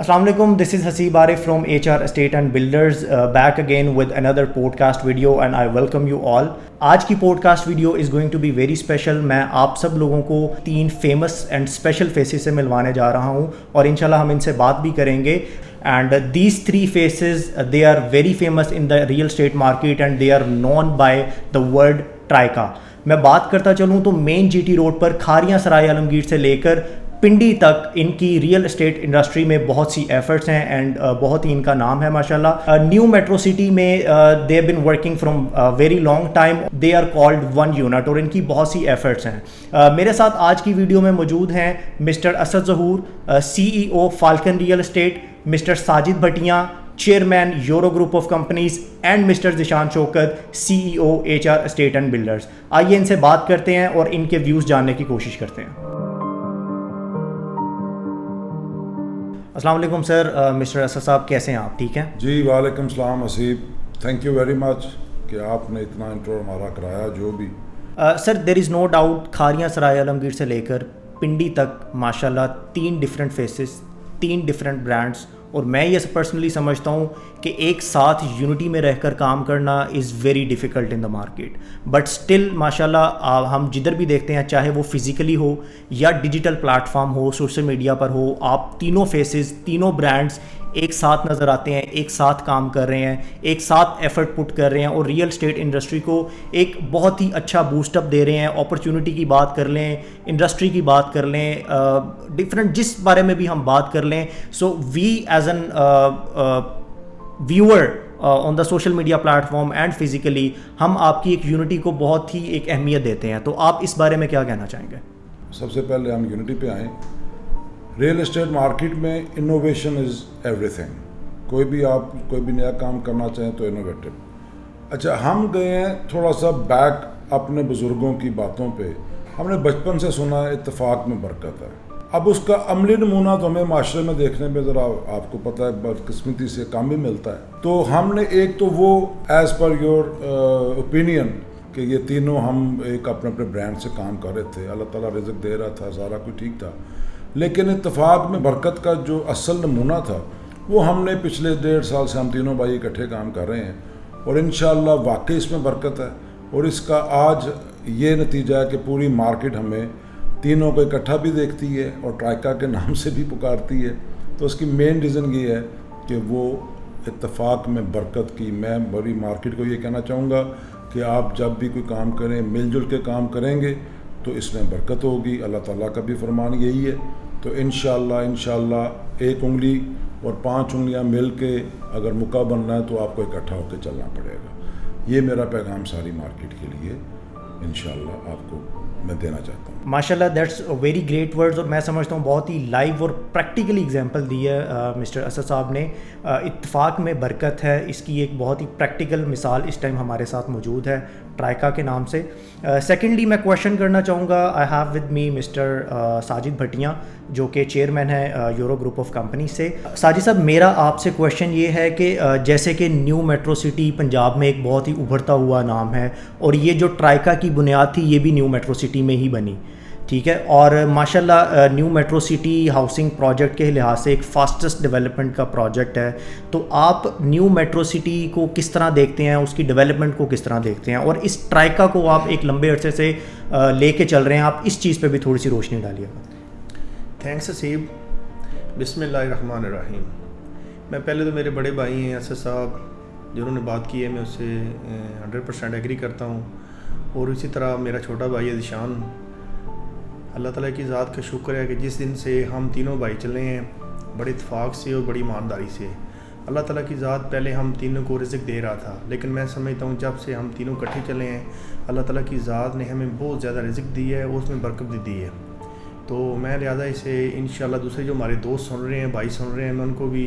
Assalamu alaikum, this is Haseeb Arif from HR Estate and Builders, back again with another podcast video and I welcome you all. آج کی podcast video is going to be very special. میں آپ سب لوگوں کو 3 famous and special phases سے ملوانے جا رہا ہوں اور انشاءاللہ ہم ان سے بات بھی کریں گے. And these 3 faces, they are very famous in the real estate market and they are known by the word TRICA. میں بات کرتا چلوں تو مین جی ٹی روڈ پر کھاریاں سرائے عالمگیر سے لے کر پنڈی تک ان کی ریئل اسٹیٹ انڈسٹری میں بہت سی ایفرٹس ہیں اینڈ بہت ہی ان کا نام ہے ماشاءاللہ. نیو میٹرو سٹی میں they have been working from very long time. They are called one unit اور ان کی بہت سی ایفرٹس ہیں. میرے ساتھ آج کی ویڈیو میں موجود ہیں mister Asad Zahoor, CEO Falcon real estate, mister Sajid Bhattian, chairman Euro group of companies, and mister Zeeshan Shaukat, CEO HR estate and builders. آئیے ان سے بات کرتے ہیں اور ان کے ویوز جاننے کی کوشش کرتے ہیں. السلام علیکم سر. مسٹر اسد صاحب کیسے ہیں آپ؟ ٹھیک ہیں جی. وعلیکم السلام Haseeb, thank you very much کہ آپ نے اتنا انٹرو ہمارا کرایا. جو بھی سر, دیر از نو ڈاؤٹ کھاریاں سرائے عالمگیر سے لے کر پنڈی تک ماشاءاللہ 3 ڈفرینٹ فیسز, 3 ڈفرینٹ برانڈس, اور میں یہ پرسنلی سمجھتا ہوں کہ ایک ساتھ یونٹی میں رہ کر کام کرنا is very difficult in the market. But still ماشاءاللہ ہم جدھر بھی دیکھتے ہیں, چاہے وہ فزیکلی ہو یا ڈیجیٹل پلیٹ فارم ہو, سوشل میڈیا پر ہو, آپ تینوں فیسز, تینوں برانڈس ایک ساتھ نظر آتے ہیں, ایک ساتھ کام کر رہے ہیں, ایک ساتھ ایفرٹ پٹ کر رہے ہیں اور ریئل اسٹیٹ انڈسٹری کو ایک بہت ہی اچھا بوسٹ اپ دے رہے ہیں. اپرچونٹی کی بات کر لیں, انڈسٹری کی بات کر لیں, ڈفرینٹ جس بارے میں بھی ہم بات کر لیں. So we as an viewer on the social media platform and physically ہم آپ کی ایک یونٹی کو بہت ہی ایک اہمیت دیتے ہیں. تو آپ اس بارے میں کیا کہنا چاہیں گے؟ سب سے پہلے ہم یونٹی پہ آئیں. ریئل اسٹیٹ مارکیٹ میں انوویشن از ایوری تھنگ. کوئی بھی نیا کام کرنا چاہیں تو انوویٹو. اچھا, ہم گئے ہیں تھوڑا سا بیک اپنے بزرگوں کی باتوں پہ. ہم نے بچپن سے سنا ہے اتفاق میں برکت ہے. اب اس کا عملی نمونہ تو ہمیں معاشرے میں دیکھنے میں ذرا آپ کو پتہ ہے بدقسمتی سے کام بھی ملتا ہے. تو ہم نے ایک تو وہ ایز پر یور اوپینین کہ یہ تینوں ہم ایک اپنے برانڈ سے کام کر رہے تھے, اللہ تعالیٰ رزق دے رہا تھا, سارا کچھ ٹھیک تھا, لیکن اتفاق میں برکت کا جو اصل نمونہ تھا وہ ہم نے پچھلے 1.5 سال سے ہم تینوں بھائی اکٹھے کام کر رہے ہیں اور انشاءاللہ واقعی اس میں برکت ہے. اور اس کا آج یہ نتیجہ ہے کہ پوری مارکیٹ ہمیں تینوں کو اکٹھا بھی دیکھتی ہے اور ٹرائکا کے نام سے بھی پکارتی ہے. تو اس کی مین ریزن یہ ہے کہ وہ اتفاق میں برکت کی. میں بڑی مارکیٹ کو یہ کہنا چاہوں گا کہ آپ جب بھی کوئی کام کریں, مل جل کے کام کریں گے تو اس میں برکت ہوگی. اللہ تعالیٰ کا بھی فرمان یہی ہے. تو انشاءاللہ 1 انگلی اور 5 انگلیاں مل کے اگر مکہ بننا ہے تو آپ کو اکٹھا ہو کے چلنا پڑے گا. یہ میرا پیغام ساری مارکیٹ کے لیے انشاءاللہ آپ کو میں دینا چاہتا ہوں. ماشاءاللہ دیٹس ویری گریٹ ورڈز, اور میں سمجھتا ہوں بہت ہی لائیو اور پریکٹیکلی ایگزامپل دی ہے مسٹر اسد صاحب نے. اتفاق میں برکت ہے, اس کی ایک بہت ہی پریکٹیکل مثال اس ٹائم ہمارے ساتھ موجود ہے ٹرائکا کے نام سے. سیکنڈلی میں کویشچن کرنا چاہوں گا, I have with me Mr Sajid Bhattian جو کہ چیئرمین ہے یورو گروپ آف کمپنی سے. ساجد صاحب, میرا آپ سے کویشچن یہ ہے کہ جیسے کہ نیو میٹرو سٹی پنجاب میں ایک بہت ہی ابھرتا ہوا نام ہے اور یہ جو ٹرائکا کی بنیاد تھی یہ بھی نیو میٹرو سٹی میں ہی بنی, ٹھیک ہے, اور ماشاءاللہ new metro city housing project کے لحاظ سے ایک فاسٹسٹ ڈیولپمنٹ کا پروجیکٹ ہے. تو آپ نیو میٹرو سٹی کو کس طرح دیکھتے ہیں, اس کی ڈیولپمنٹ کو کس طرح دیکھتے ہیں, اور اس ٹرائکا کو آپ ایک لمبے عرصے سے لے کے چل رہے ہیں, آپ اس چیز پہ بھی تھوڑی سی روشنی ڈالیے گا. تھینکس حسیب. بسم اللہ الرحمن الرحیم. میں پہلے تو میرے بڑے بھائی ہیں اسد صاحب جنہوں نے بات کی ہے, میں اس سے 100% ایگری کرتا ہوں. اور اسی طرح میرا چھوٹا بھائی ہے ذیشان. اللہ تعالیٰ کی ذات کا شکر ہے کہ جس دن سے ہم تینوں بھائی چلے ہیں بڑے اتفاق سے اور بڑی ایمانداری سے. اللہ تعالیٰ کی ذات پہلے ہم تینوں کو رزق دے رہا تھا, لیکن میں سمجھتا ہوں جب سے ہم تینوں اکٹھے چلے ہیں اللہ تعالیٰ کی ذات نے ہمیں بہت زیادہ رزق دی ہے اور اس میں برکت بھی دی ہے. تو میں لہٰذا اسے انشاءاللہ دوسرے جو ہمارے دوست سن رہے ہیں, بھائی سن رہے ہیں, میں ان کو بھی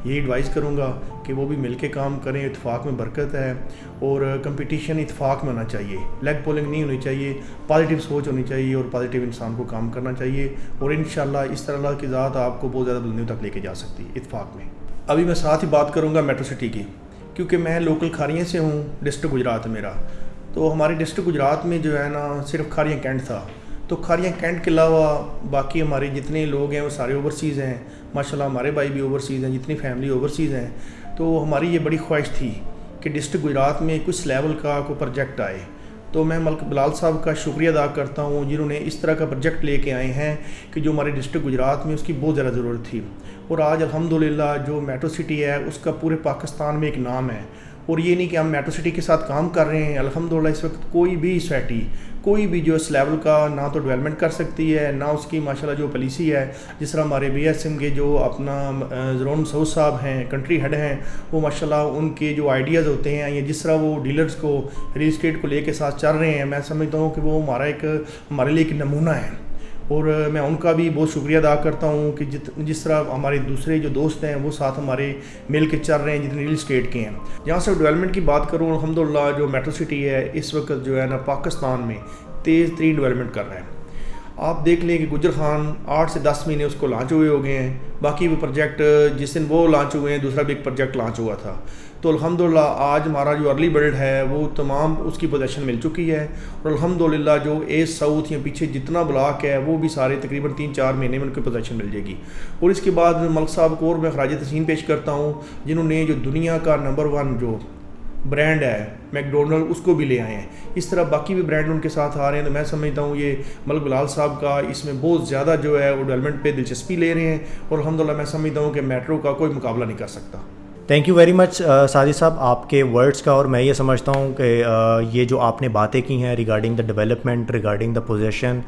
یہی ایڈوائز کروں گا کہ وہ بھی مل کے کام کریں. اتفاق میں برکت ہے اور کمپٹیشن اتفاق میں ہونا چاہیے, لیگ پولنگ نہیں ہونی چاہیے, پازیٹیو سوچ ہونی چاہیے اور پازیٹیو انسان کو کام کرنا چاہیے. اور انشاءاللہ اس طرح اللہ کی ذات آپ کو بہت زیادہ بلندیوں تک لے کے جا سکتی ہے اتفاق میں. ابھی میں ساتھ ہی بات کروں گا میٹرو سٹی کی, کیونکہ میں لوکل کھاریاں سے ہوں, ڈسٹرکٹ گجرات میرا. تو ہمارے ڈسٹرکٹ گجرات میں جو ہے نا صرف کھاریاں کینٹ تھا. تو کھاریاں کینٹ کے علاوہ باقی ہمارے جتنے لوگ ہیں وہ سارے اوورسیز ہیں. ماشاءاللہ ہمارے بھائی بھی اوورسیز ہیں، جتنی فیملی اوورسیز ہیں، تو ہماری یہ بڑی خواہش تھی کہ ڈسٹرکٹ گجرات میں کچھ لیول کا کوئی پروجیکٹ آئے. تو میں ملک بلال صاحب کا شکریہ ادا کرتا ہوں جنہوں نے اس طرح کا پروجیکٹ لے کے آئے ہیں کہ جو ہمارے ڈسٹرکٹ گجرات میں اس کی بہت زیادہ ضرورت تھی. اور آج الحمدللہ جو میٹرو سٹی ہے اس کا پورے پاکستان میں ایک نام ہے. اور یہ نہیں کہ ہم میٹرو سٹی کے ساتھ کام کر رہے ہیں، الحمدللہ اس وقت کوئی بھی سوسائٹی کوئی بھی جو اس لیول کا نہ تو ڈیولپمنٹ کر سکتی ہے، نہ اس کی ماشاءاللہ جو پالیسی ہے. جس طرح ہمارے بی ایس ایم کے جو اپنا ضرور مسعود صاحب ہیں، کنٹری ہیڈ ہیں، وہ ماشاءاللہ ان کے جو آئیڈیاز ہوتے ہیں یا جس طرح وہ ڈیلرز کو ریل اسٹیٹ کو لے کے ساتھ چل رہے ہیں، میں سمجھتا ہوں کہ وہ ہمارے لیے ایک نمونہ ہے. اور میں ان کا بھی بہت شکریہ ادا کرتا ہوں کہ جس طرح ہمارے دوسرے جو دوست ہیں وہ ساتھ ہمارے مل کے چل رہے ہیں جتنے ریل اسٹیٹ کے ہیں. جہاں سے ڈیولپمنٹ کی بات کروں، الحمدللہ جو میٹرو سٹی ہے اس وقت جو ہے نا پاکستان میں تیز ترین ڈیولپمنٹ کر رہے ہیں. آپ دیکھ لیں کہ گجر خان 8 سے 10 مہینے اس کو لانچ ہوئے ہو گئے ہیں. باقی بھی پروجیکٹ جس دن وہ لانچ ہوئے ہیں دوسرا بھی ایک پروجیکٹ لانچ ہوا تھا. تو الحمدللہ آج ہمارا جو ارلی برڈ ہے وہ تمام اس کی پوزیشن مل چکی ہے. اور الحمدللہ جو ایسٹ ساؤتھ یا پیچھے جتنا بلاک ہے وہ بھی سارے تقریباً 3-4 مہینے میں ان کی پوزیشن مل جائے گی. اور اس کے بعد ملک صاحب کو اور میں خراج تحسین پیش کرتا ہوں جنہوں نے جو دنیا کا نمبر 1 جو برانڈ ہے میکڈونلڈ اس کو بھی لے آئے ہیں. اس طرح باقی بھی برانڈ ان کے ساتھ آ رہے ہیں. تو میں سمجھتا ہوں یہ ملک بلال صاحب کا اس میں بہت زیادہ جو ہے وہ ڈیولپمنٹ پہ دلچسپی لے رہے ہیں. اور الحمدللہ میں سمجھتا ہوں کہ میٹرو کا کوئی مقابلہ نہیں کر سکتا. Thank you very much Sajid صاحب آپ کے ورڈز کا. اور میں یہ سمجھتا ہوں کہ یہ جو آپ نے باتیں کی ہیں regarding the development, regarding the position,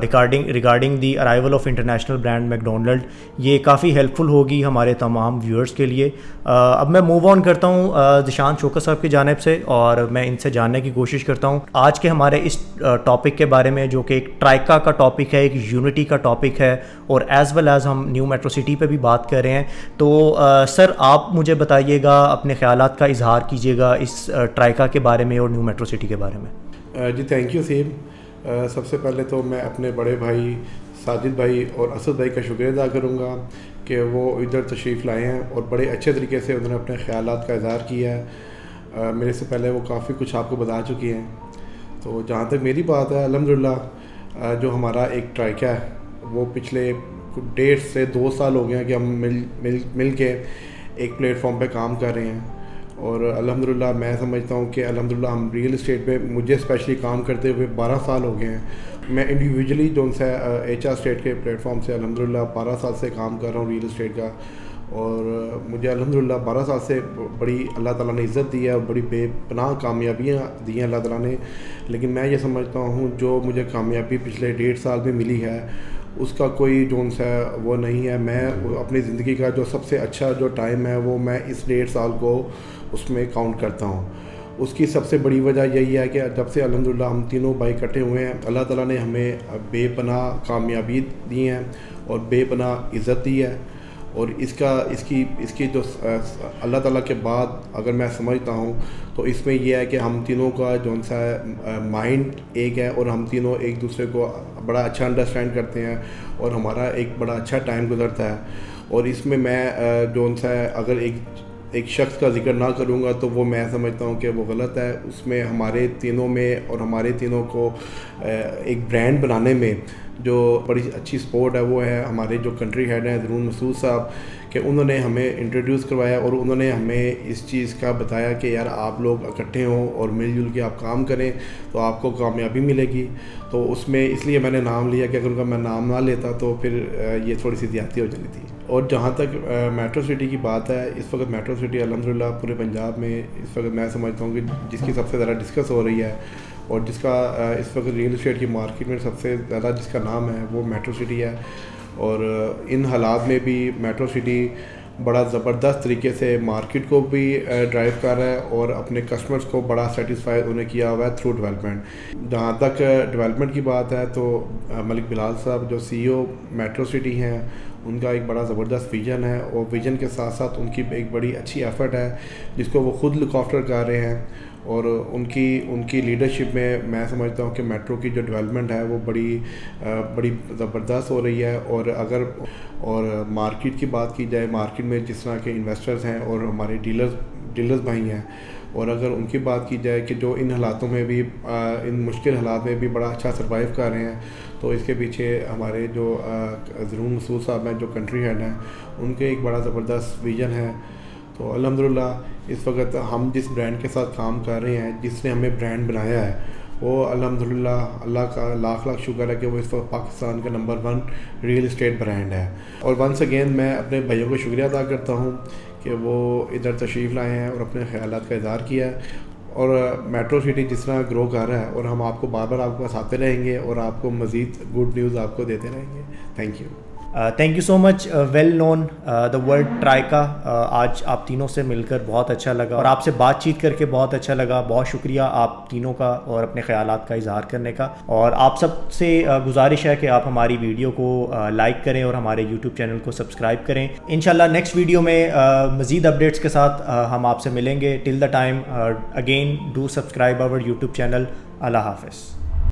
regarding the arrival of international brand McDonald, یہ کافی ہیلپ فل ہوگی ہمارے تمام ویورز کے لیے. اب میں موو آن کرتا ہوں ذیشان شوکت صاحب کی جانب سے، اور میں ان سے جاننے کی کوشش کرتا ہوں آج کے ہمارے اس ٹاپک کے بارے میں جو کہ ایک ٹرائکا کا ٹاپک ہے، ایک یونٹی کا ٹاپک ہے، اور ایز ویل ایز ہم نیو میٹرو سٹی پہ بھی بات کر رہے ہیں. تو سر آپ مجھے بتائیے گا، اپنے خیالات کا اظہار کیجیے گا اس ٹرائکا کے بارے میں اور نیو میٹرو سٹی کے بارے میں. جی تھینک یو سیم. سب سے پہلے تو میں اپنے بڑے بھائی ساجد بھائی اور اسد بھائی کا شکریہ ادا کروں گا کہ وہ ادھر تشریف لائے ہیں اور بڑے اچھے طریقے سے انہوں نے اپنے خیالات کا اظہار کیا ہے. میرے سے پہلے وہ کافی کچھ آپ کو بتا چکی ہیں. تو جہاں تک میری بات ہے، الحمدللہ جو ہمارا ایک ٹرائکا ہے وہ پچھلے 1.5 سے 2 سال ہو گئے ہیں کہ ہم مل کے ایک پلیٹ فارم پہ کام کر رہے ہیں. اور الحمدللہ میں سمجھتا ہوں کہ الحمدللہ ہم ریئل اسٹیٹ پہ مجھے اسپیشلی کام کرتے ہوئے 12 سال ہو گئے ہیں. میں انڈیویجولی جو ان سے ایچ آر اسٹیٹ کے پلیٹ فارم سے الحمدللہ 12 سال سے کام کر رہا ہوں ریئل اسٹیٹ کا. اور مجھے الحمدللہ 12 سال سے بڑی اللہ تعالیٰ نے عزت دی ہے اور بڑی بے پناہ کامیابیاں دی ہیں اللہ تعالیٰ نے. لیکن میں یہ سمجھتا ہوں جو مجھے کامیابی پچھلے 1.5 سال میں ملی ہے اس کا کوئی جو ان سے وہ نہیں ہے. میں اپنی زندگی کا جو سب سے اچھا جو ٹائم ہے وہ میں اس 1.5 سال کو اس میں کاؤنٹ کرتا ہوں. اس کی سب سے بڑی وجہ یہی ہے کہ جب سے الحمدللہ ہم تینوں بھائی اکٹھے ہوئے ہیں اللہ تعالیٰ نے ہمیں بے پناہ کامیابی دی ہیں اور بے پناہ عزت دی ہے. اور اس کی جو اللہ تعالیٰ کے بعد اگر میں سمجھتا ہوں تو اس میں یہ ہے کہ ہم تینوں کا جو ان سا مائنڈ ایک ہے اور ہم تینوں ایک دوسرے کو بڑا اچھا انڈرسٹینڈ کرتے ہیں اور ہمارا ایک بڑا اچھا ٹائم گزرتا ہے. اور اس میں جو ان سا اگر ایک شخص کا ذکر نہ کروں گا تو وہ میں سمجھتا ہوں کہ وہ غلط ہے. اس میں ہمارے تینوں میں اور ہمارے تینوں کو ایک برانڈ بنانے میں جو بڑی اچھی سپورٹ ہے وہ ہے ہمارے جو کنٹری ہیڈ ہیں ضرور مسعود صاحب، کہ انہوں نے ہمیں انٹروڈیوس کروایا اور انہوں نے ہمیں اس چیز کا بتایا کہ یار آپ لوگ اکٹھے ہوں اور مل جل کے آپ کام کریں تو آپ کو کامیابی ملے گی. تو اس میں اس لیے میں نے نام لیا کہ اگر ان کا میں نام نہ لیتا تو پھر یہ تھوڑی سی زیادتی ہو جانی تھی. اور جہاں تک میٹرو سٹی کی بات ہے، اس وقت میٹرو سٹی الحمدللہ پورے پنجاب میں اس وقت میں سمجھتا ہوں کہ جس کی سب سے زیادہ ڈسکس ہو رہی ہے اور جس کا اس وقت ریئل اسٹیٹ کی مارکیٹ میں سب سے زیادہ جس کا نام ہے وہ میٹرو سٹی ہے. اور ان حالات میں بھی میٹرو سٹی بڑا زبردست طریقے سے مارکیٹ کو بھی ڈرائیو کر رہا ہے اور اپنے کسٹمرز کو بڑا سیٹسفائی انہیں کیا ہوا ہے تھرو ڈیولپمنٹ. جہاں تک ڈیولپمنٹ کی بات ہے تو ملک بلال صاحب جو سی او میٹرو سٹی ہیں ان کا ایک بڑا زبردست ویژن ہے اور ویژن کے ساتھ ساتھ ان کی ایک بڑی اچھی ایفرٹ ہے جس کو وہ خود لک آفٹر کر رہے ہیں. اور ان کی لیڈرشپ میں سمجھتا ہوں کہ میٹرو کی جو ڈیولپمنٹ ہے وہ بڑی زبردست ہو رہی ہے. اور مارکیٹ کی بات کی جائے، مارکیٹ میں جس طرح کے انویسٹرز ہیں اور ہمارے ڈیلرز بھائی ہیں اور اگر ان کی بات کی جائے کہ جو ان حالاتوں میں بھی ان مشکل حالات میں بھی بڑا اچھا سروائیو کر رہے ہیں، تو اس کے پیچھے ہمارے جو ضرور مسعود صاحب ہیں جو کنٹری ہیڈ ہیں، ان کے ایک بڑا زبردست ویژن ہے. تو الحمدللہ اس وقت ہم جس برانڈ کے ساتھ کام کر رہے ہیں، جس نے ہمیں برانڈ بنایا ہے، وہ الحمدللہ اللہ کا لاکھ لاکھ شکر ہے کہ وہ اس وقت پاکستان کا نمبر 1 ریئل اسٹیٹ برانڈ ہے. اور ونس اگین میں اپنے بھائیوں کو شکریہ ادا کرتا ہوں کہ وہ ادھر تشریف لائے ہیں اور اپنے خیالات کا اظہار کیا ہے. اور میٹرو سٹی جس طرح گرو کر رہا ہے، اور ہم آپ کو بار بار آپ کے پاس آتے رہیں گے اور آپ کو مزید گڈ نیوز آپ کو دیتے رہیں گے. Thank you. Thank you so much. Well known the word troika. آج آپ تینوں سے مل کر بہت اچھا لگا اور آپ سے بات چیت کر کے بہت اچھا لگا. بہت شکریہ آپ تینوں کا اور اپنے خیالات کا اظہار کرنے کا. اور آپ سب سے گزارش ہے کہ آپ ہماری ویڈیو کو لائک کریں اور ہمارے یوٹیوب چینل کو سبسکرائب کریں. انشاءاللہ نیکسٹ ویڈیو میں مزید اپڈیٹس کے ساتھ ہم آپ سے ملیں گے. Till the time again do subscribe our YouTube channel. اللہ حافظ.